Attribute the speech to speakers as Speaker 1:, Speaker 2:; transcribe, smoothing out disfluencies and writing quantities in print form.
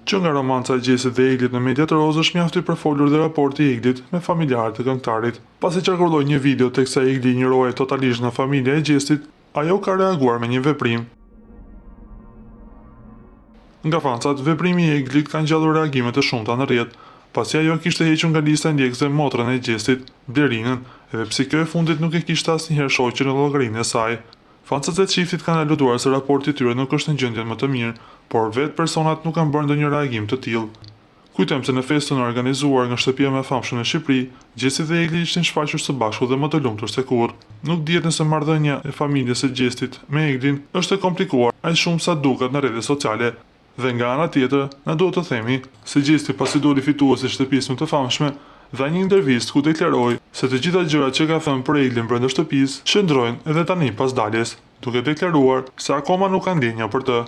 Speaker 1: Që nga romanca e Gjesit dhe Eglit në mediat roz është mjafti për folur dhe raporti i Eglit me familjarët e këngëtarit. Pasi qarkulloi një video teksa Egli injoroi totalisht nga familja e Gjesit, ajo ka reaguar me një veprim. Nga fansat, veprimi i Eglit ka ngjallur reagime të shumta në rrjet, pasi ajo kishte hequr nga lista e ndjekësve motrën e Gjesit, Blerinën, edhe pse kjo e fundit nuk e kishte asnjëherë shoqë në llogarinë e saj. Fansat e çiftit kanë aluduar se raporti i tyre nuk është në gjendjen më të mirë, por vetë personat nuk kanë bërë ndonjë reagim të tillë. Kujtojmë se në festën organizuar nga shtëpia më e famshme në Shqipëri, Gjesi dhe Egli ishin shfaqur së bashku dhe më të lumtur se kurrë. Nuk dihet nëse marrëdhënia e familjes së Gjesit me Eglin është e komplikuar aq shumë sa duket në rrjetet sociale. Dhe nga ana tjetër, na duhet të themi se Gjesi pasi doli fituesi i shtëpisë më të famshme, dha një intervistë ku deklaroi se të gjitha gjërat që ka thënë për Eglin brenda shtëpisë shndrojnë edhe tani pas daljes, duke deklaruar se akoma nuk ka ndjenja për të.